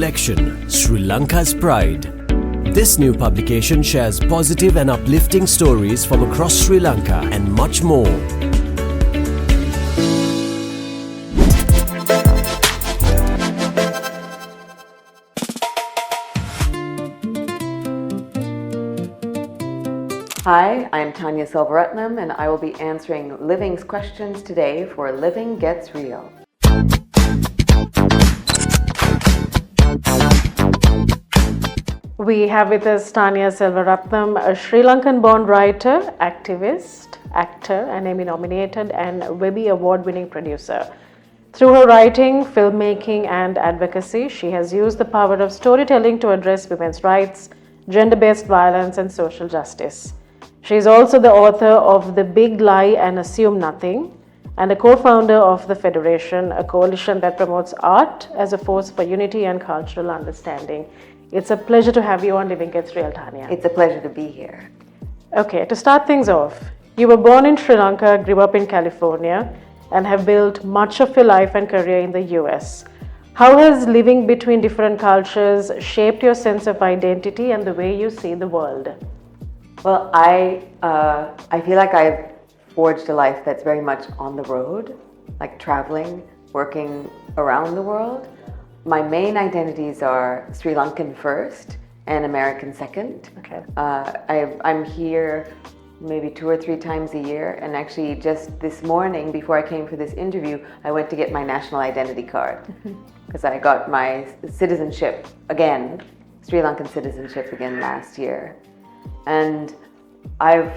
collection, Sri Lanka's Pride. This new publication shares positive and uplifting stories from across Sri Lanka and much more. Hi, I'm Tanya Selvaratnam, and I will be answering Living's questions today for Living Gets Real. We have with us Tanya Selvaratnam, a Sri Lankan-born writer, activist, actor, and Emmy-nominated and Webby Award-winning producer. Through her writing, filmmaking, and advocacy, she has used the power of storytelling to address women's rights, gender-based violence, and social justice. She is also the author of The Big Lie and Assume Nothing, and a co-founder of The Federation, a coalition that promotes art as a force for unity and cultural understanding. It's a pleasure to have you on Living Gets Real, Tanya. It's a pleasure to be here. Okay, to start things off, you were born in Sri Lanka, grew up in California, and have built much of your life and career in the US. How has living between different cultures shaped your sense of identity and the way you see the world? Well, I feel like I've forged a life that's very much on the road, like traveling, working around the world. My main identities are Sri Lankan first and American second. Okay. I'm here maybe 2 or 3 times a year, and actually just this morning before I came for this interview, I went to get my national identity card because I got my citizenship again, Sri Lankan citizenship again last year. And I've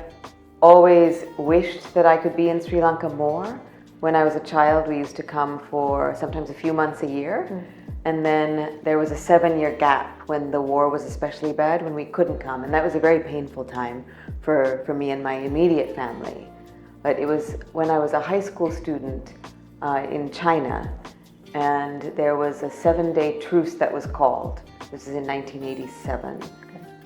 always wished that I could be in Sri Lanka more. When I was a child, we used to come for sometimes a few months a year. And then there was a 7-year gap when the war was especially bad, when we couldn't come. And that was a very painful time for me and my immediate family. But it was when I was a high school student in China, and there was a 7-day truce that was called. This is in 1987.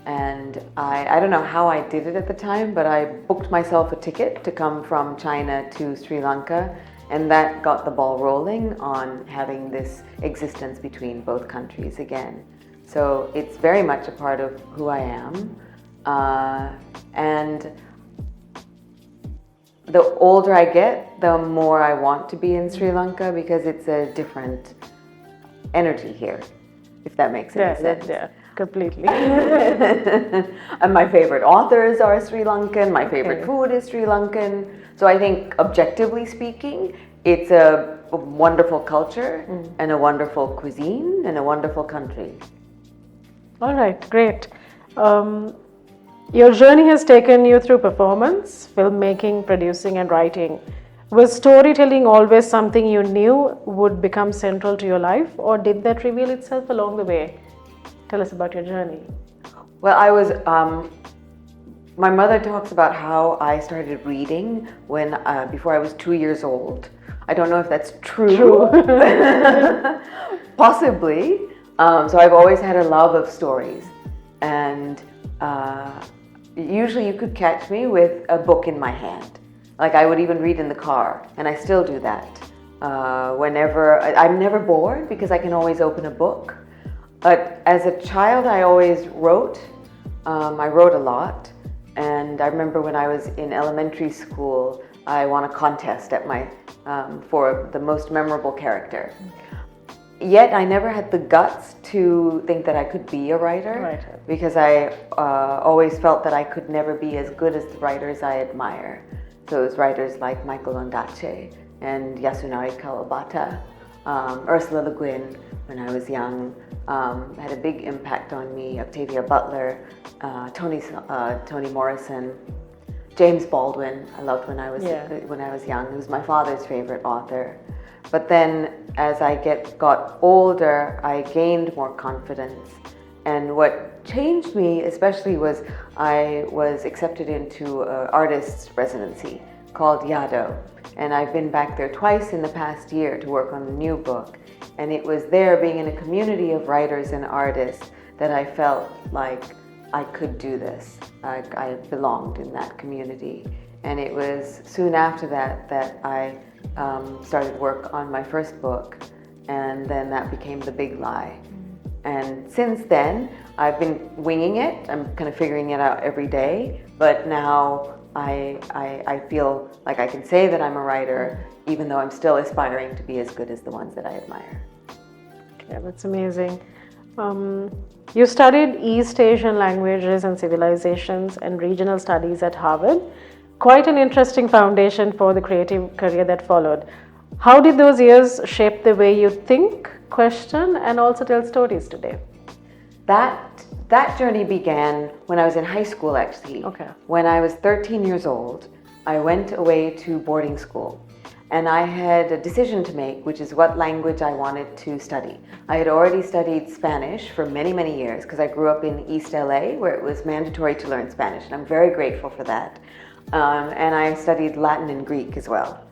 And I don't know how I did it at the time, but I booked myself a ticket to come from China to Sri Lanka, and that got the ball rolling on having this existence between both countries again. So it's very much a part of who I am. And the older I get, the more I want to be in Sri Lanka because it's a different energy here, if that makes any sense. Yeah. Completely. And my favorite authors are Sri Lankan, my favorite food is Sri Lankan. So I think objectively speaking, it's a wonderful culture and a wonderful cuisine and a wonderful country. All right, great. Your journey has taken you through performance, filmmaking, producing, and writing. Was storytelling always something you knew would become central to your life, or did that reveal itself along the way? Tell us about your journey. Well, my mother talks about how I started reading when before I was 2 years old. I don't know if that's true. Possibly. So I've always had a love of stories. And usually you could catch me with a book in my hand. Like I would even read in the car, and I still do that. I'm never bored because I can always open a book. But as a child, I always wrote. I wrote a lot. And I remember when I was in elementary school, I won a contest at for the most memorable character. Yet I never had the guts to think that I could be a writer. Because I always felt that I could never be as good as the writers I admire. So it was writers like Michael Ondaatje and Yasunari Kawabata, Ursula Le Guin when I was young. Had a big impact on me. Octavia Butler, Toni Morrison, James Baldwin. I loved when I was young. He was my father's favorite author. But then, as I got older, I gained more confidence. And what changed me, especially, was I was accepted into an artist's residency called Yado, and I've been back there twice in the past year to work on a new book. And it was there, being in a community of writers and artists, that I felt like I could do this. I belonged in that community. And it was soon after that I started work on my first book, and then that became The Big Lie. And since then, I've been winging it. I'm kind of figuring it out every day. But now I feel like I can say that I'm a writer, even though I'm still aspiring to be as good as the ones that I admire. Yeah, that's amazing. You studied East Asian languages and civilizations and regional studies at Harvard. Quite an interesting foundation for the creative career that followed. How did those years shape the way you think, question, and also tell stories today? That journey began when I was in high school, actually. Okay. When I was 13 years old, I went away to boarding school. And I had a decision to make, which is what language I wanted to study. I had already studied Spanish for many, many years because I grew up in East LA where it was mandatory to learn Spanish, and I'm very grateful for that. And I studied Latin and Greek as well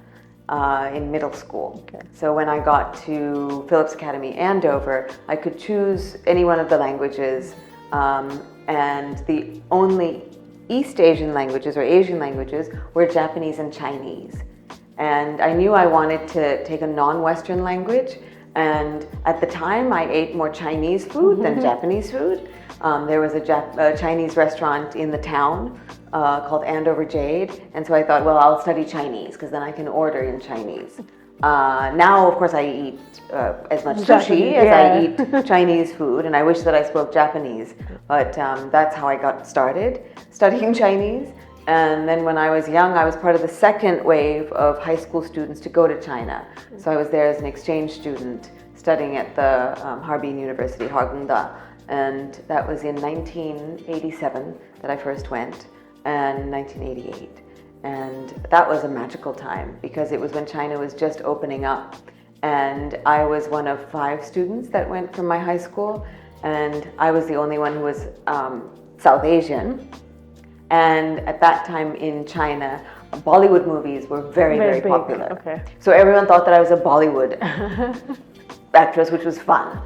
in middle school. Okay. So when I got to Phillips Academy Andover, I could choose any one of the languages, and the only East Asian languages or Asian languages were Japanese and Chinese. And I knew I wanted to take a non-Western language, and at the time I ate more Chinese food than Japanese food. There was a Chinese restaurant in the town called Andover Jade, and so I thought, well, I'll study Chinese because then I can order in Chinese. Now, of course, I eat as much sushi as I eat Chinese food, and I wish that I spoke Japanese, but that's how I got started studying Chinese. And then when I was young, I was part of the second wave of high school students to go to China. So I was there as an exchange student studying at the Harbin University, Hargunda. And that was in 1987 that I first went, and 1988. And that was a magical time because it was when China was just opening up. And I was one of 5 students that went from my high school, and I was the only one who was South Asian. And at that time in China, Bollywood movies were very, very popular. Okay. So everyone thought that I was a Bollywood actress, which was fun.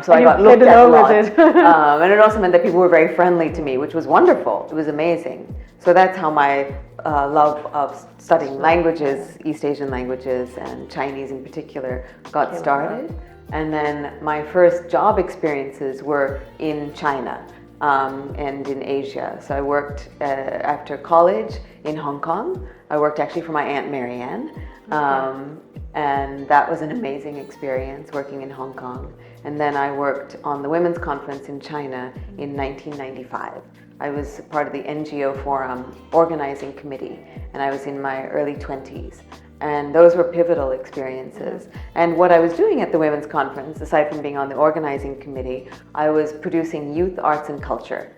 So I got looked at a lot. And it also meant that people were very friendly to me, which was wonderful. It was amazing. So that's how my love of studying languages, East Asian languages and Chinese in particular, got started. And then my first job experiences were in China. And in Asia. So I worked after college in Hong Kong. I worked actually for my Aunt Marianne. And that was an amazing experience working in Hong Kong. And then I worked on the Women's Conference in China in 1995. I was part of the NGO Forum organizing committee, and I was in my early 20s. And those were pivotal experiences. And what I was doing at the Women's Conference, aside from being on the organizing committee, I was producing youth arts and culture.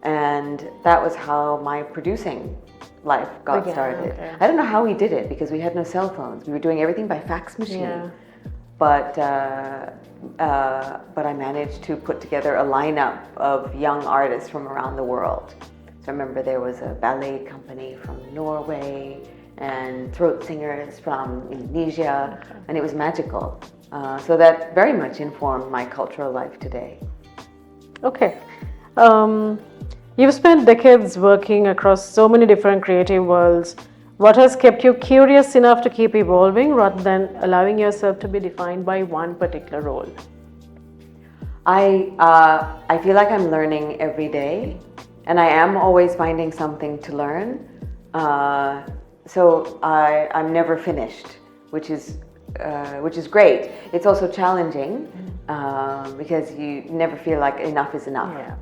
And that was how my producing life got started. Okay. I don't know how we did it because we had no cell phones. We were doing everything by fax machine. Yeah. But I managed to put together a lineup of young artists from around the world. So I remember there was a ballet company from Norway, and throat singers from Indonesia, and it was magical. So that very much informed my cultural life today. Okay. You've spent decades working across so many different creative worlds. What has kept you curious enough to keep evolving rather than allowing yourself to be defined by one particular role? I feel like I'm learning every day, and I am always finding something to learn. So I'm never finished, which is great. It's also challenging because you never feel like enough is enough. Yeah.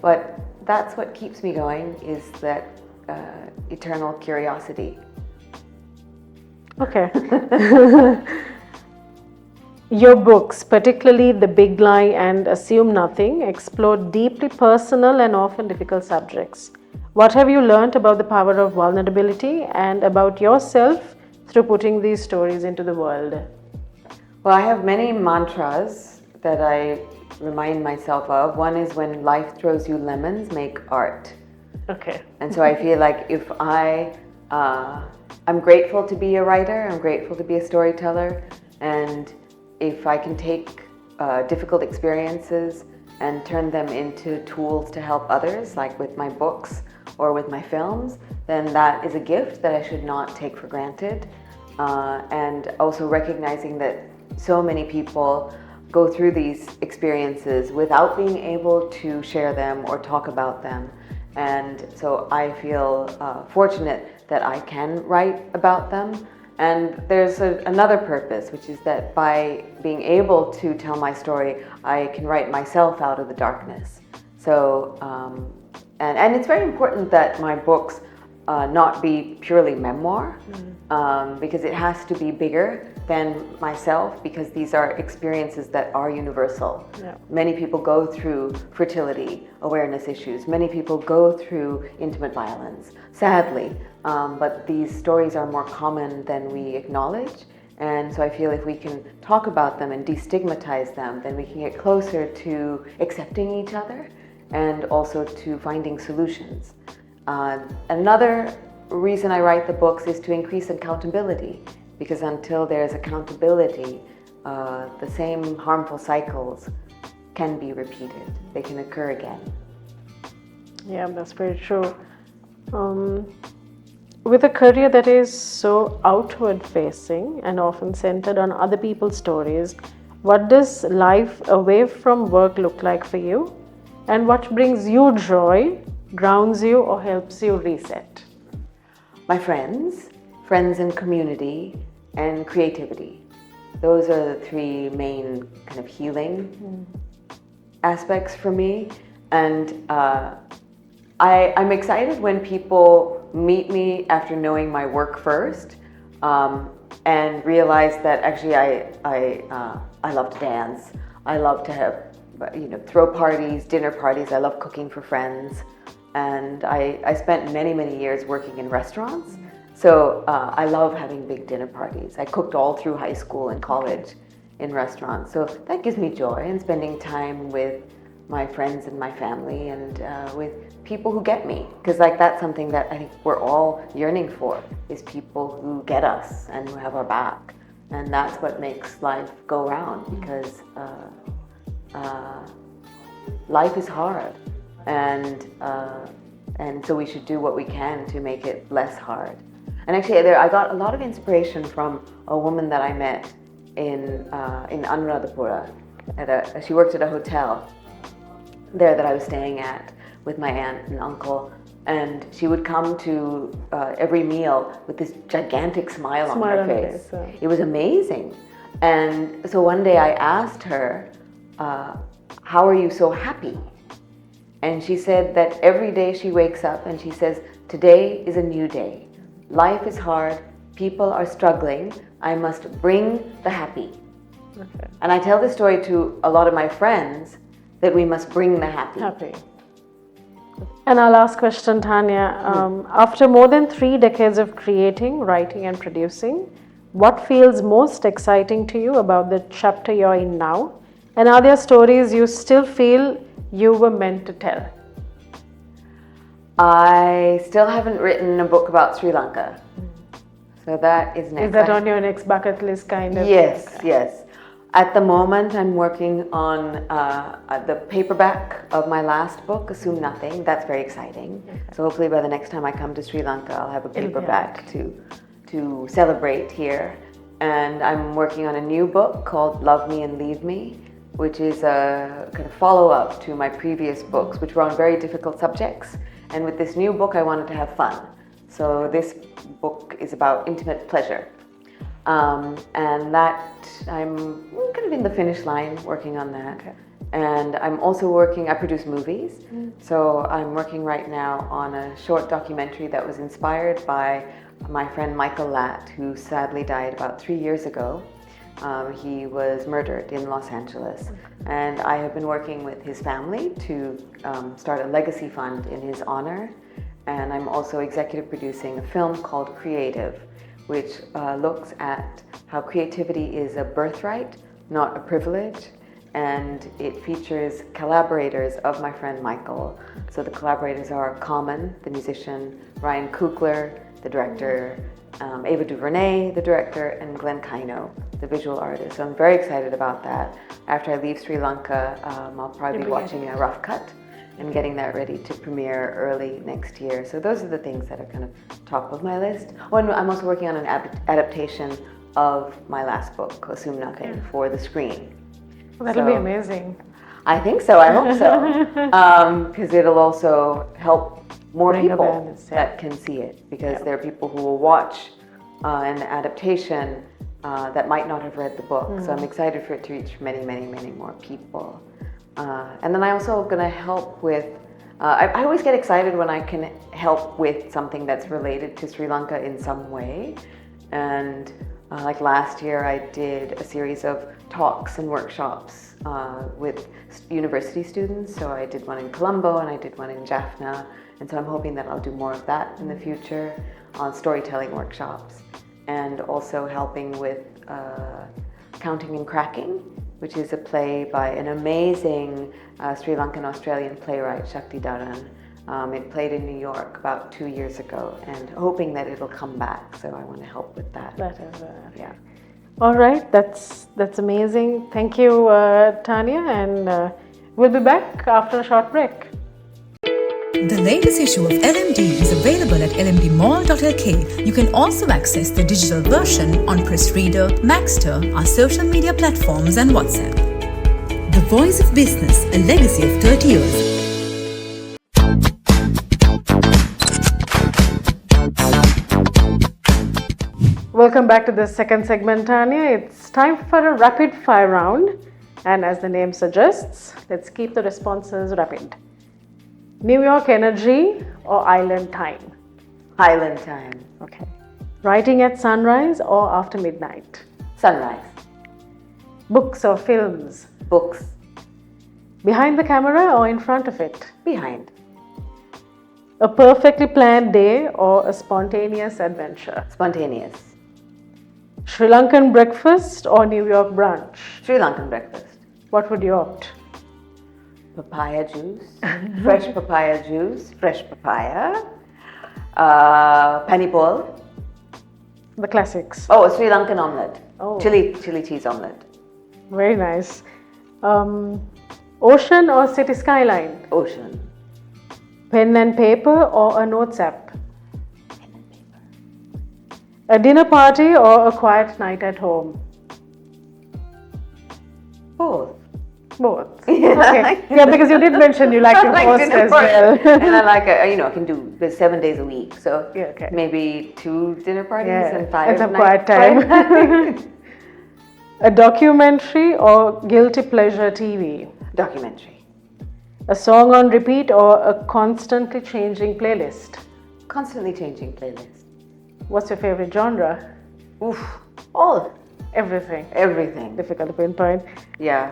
But that's what keeps me going, is that eternal curiosity. Okay. Your books, particularly The Big Lie and Assume Nothing, explore deeply personal and often difficult subjects. What have you learned about the power of vulnerability and about yourself through putting these stories into the world? Well, I have many mantras that I remind myself of. One is, when life throws you lemons, make art. Okay. And so I feel like if I'm grateful to be a writer, I'm grateful to be a storyteller, and if I can take difficult experiences and turn them into tools to help others, like with my books or with my films, then that is a gift that I should not take for granted. And also recognizing that so many people go through these experiences without being able to share them or talk about them. And so I feel fortunate that I can write about them. And there's another purpose, which is that by being able to tell my story, I can write myself out of the darkness. So, and it's very important that my books not be purely memoir, because it has to be bigger than myself, because these are experiences that are universal. Yeah. Many people go through fertility awareness issues. Many people go through intimate violence, sadly, but these stories are more common than we acknowledge. And so I feel if we can talk about them and destigmatize them, then we can get closer to accepting each other and also to finding solutions. Another reason I write the books is to increase accountability, because until there's accountability, the same harmful cycles can be repeated. They can occur again. Yeah, that's very true. With a career that is so outward facing and often centered on other people's stories, what does life away from work look like for you? And what brings you joy, grounds you, or helps you reset? My friends and community, and creativity. Those are the three main kind of healing aspects for me. And I'm excited when people meet me after knowing my work first, and realize that actually I love to dance. I love to have, throw parties, dinner parties. I love cooking for friends. And I spent many years working in restaurants. So I love having big dinner parties. I cooked all through high school and college in restaurants. So that gives me joy, and spending time with my friends and my family, and with people who get me. Because that's something that I think we're all yearning for, is people who get us and who have our back. And that's what makes life go round, because life is hard. And so we should do what we can to make it less hard. And actually, I got a lot of inspiration from a woman that I met in Anuradhapura. She worked at a hotel there that I was staying at with my aunt and uncle. And she would come to every meal with this gigantic smile on her face. It was amazing. And so one day I asked her, how are you so happy? And she said that every day she wakes up and she says, today is a new day. Life is hard. People are struggling. I must bring the happy. Okay. And I tell this story to a lot of my friends, that we must bring the happy. And our last question, Tanya. After more than 3 decades of creating, writing and producing, what feels most exciting to you about the chapter you're in now? And are there stories you still feel you were meant to tell? I still haven't written a book about Sri Lanka. So that is next. Is that on your next bucket list kind of? Yes. At the moment, I'm working on the paperback of my last book, Assume Nothing. That's very exciting. Okay. So hopefully by the next time I come to Sri Lanka, I'll have a paperback to celebrate here. And I'm working on a new book called Love Me and Leave Me, which is a kind of follow-up to my previous books, which were on very difficult subjects. And with this new book, I wanted to have fun. So this book is about intimate pleasure. And that I'm kind of in the finish line working on that. Okay. And I'm also I produce movies. So I'm working right now on a short documentary that was inspired by my friend Michael Latt, who sadly died about 3 years ago. He was murdered in Los Angeles. And I have been working with his family to start a legacy fund in his honor. And I'm also executive producing a film called Creative, which looks at how creativity is a birthright, not a privilege. And it features collaborators of my friend Michael. So the collaborators are Common, the musician, Ryan Coogler, the director, Ava DuVernay, the director, and Glenn Kaino, the visual artist. So I'm very excited about that. After I leave Sri Lanka, I'll probably be watching a rough cut and getting that ready to premiere early next year. So those are the things that are kind of top of my list. Oh, and I'm also working on an adaptation of my last book, Assume Nothing, for the screen. That'll be amazing. I think so. I hope so. Because it'll also help more Bring people awareness, yeah. that can see it. Because there are people who will watch an adaptation that might not have read the book. So I'm excited for it to reach many, many, many more people. And then I also going to help with. I always get excited when I can help with something that's related to Sri Lanka in some way. And like last year, I did a series of talks and workshops with university students. So I did one in Colombo and I did one in Jaffna. And so I'm hoping that I'll do more of that in the future on storytelling workshops. And also helping with Counting and Cracking, which is a play by an amazing Sri Lankan Australian playwright, Shakti Dharan. It played in New York about 2 years ago, and hoping that it'll come back. So I want to help with that. That is, yeah. All right, that's amazing. Thank you, Tanya, and we'll be back after a short break. The latest issue of LMD is available at lmdmall.lk. You can also access the digital version on Press Reader, Maxter, our social media platforms and WhatsApp. The Voice of Business, a legacy of 30 years. Welcome back to the second segment, Tanya. It's time for a rapid fire round. And as the name suggests, let's keep the responses rapid. New York energy or island time? Island time. Okay. Writing at sunrise or after midnight? Sunrise. Books or films? Books. Behind the camera or in front of it? Behind. A perfectly planned day or a spontaneous adventure? Spontaneous. Sri Lankan breakfast or New York brunch? Sri Lankan breakfast. What would you opt? Papaya juice, fresh papaya juice, fresh papaya, pani bol. The classics. Oh, a Sri Lankan omelette. Oh. Chili cheese omelette. Very nice. Ocean or city skyline? Ocean. Pen and paper or a notes app? A dinner party or a quiet night at home? Both. Both. Okay. Yeah, because you did mention you like to host dinner as party. well. And I like, I can do the 7 days a week. So Yeah, okay. maybe 2 dinner parties Yeah, and 5 and some night quiet time. A documentary or guilty pleasure TV? Documentary. A song on repeat or a constantly changing playlist? Constantly changing playlist. What's your favorite genre? Oof. All. Everything. Everything. Difficult to pinpoint. Yeah.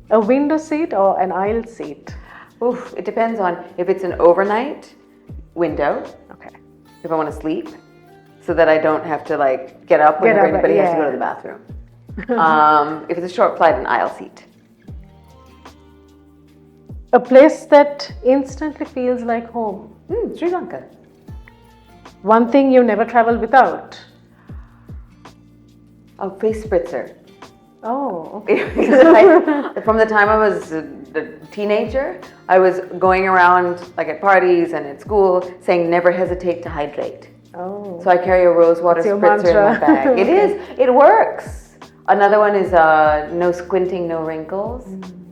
A window seat or an aisle seat? Oof. It depends on if it's an overnight window. Okay. If I want to sleep, so that I don't have to like get up whenever anybody has to go to the bathroom. If it's a short flight, an aisle seat. A place that instantly feels like home? Sri Lanka. One thing you never travel without? A face spritzer. Oh, okay. Because from the time I was a teenager, I was going around like at parties and at school saying never hesitate to hydrate. Oh. So I carry a rose water That's your spritzer in my mantra. bag. It is. It works. Another one is no squinting, no wrinkles.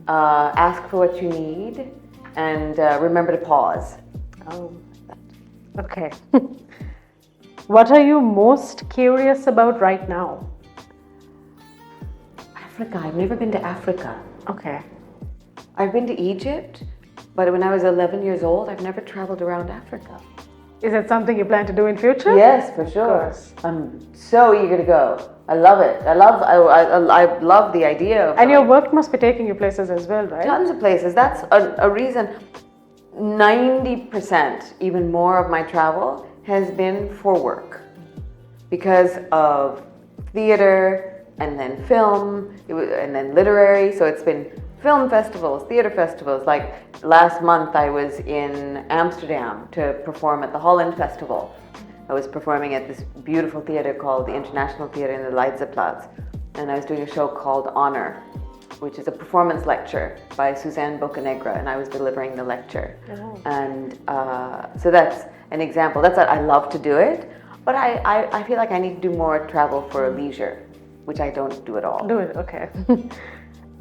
Ask for what you need and remember to pause. Oh. Okay. What are you most curious about right now? Africa. I've never been to Africa. Okay. I've been to Egypt, but when I was 11 years old, I've never traveled around Africa. Is it something you plan to do in future? Yes, for sure. course. I'm so eager to go. I love it. I love the idea of And your work must be taking you places as well, right? tons of places. That's a reason. 90%, even more of my travel has been for work because of theater and then film and then literary. So it's been film festivals, theater festivals. Like last month I was in Amsterdam to perform at the Holland Festival. I was performing at this beautiful theater called the International Theater in the Leidseplatz. And I was doing a show called Honor, which is a performance lecture by Suzanne Bocanegra, and I was delivering the lecture. Oh. And so that's an example. I love to do it, but I feel like I need to do more travel for leisure, which I don't do at all. Do it, okay.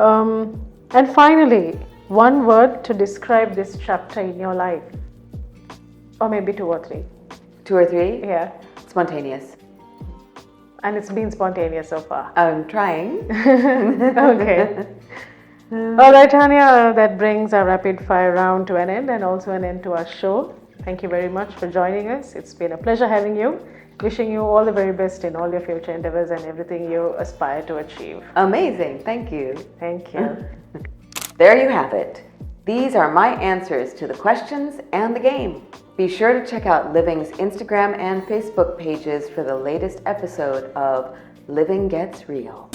And finally, one word to describe this chapter in your life, or maybe two or three. 2 or 3? Yeah, Spontaneous. and it's been spontaneous so far. I'm trying. Okay. All right, Tanya, that brings our rapid fire round to an end and also an end to our show. Thank you very much for joining us. It's been a pleasure having you. Wishing you all the very best in all your future endeavors and everything you aspire to achieve. Amazing. Thank you. Thank you. There you have it. These are my answers to the questions and the game. Be sure to check out Living's Instagram and Facebook pages for the latest episode of Living Gets Real.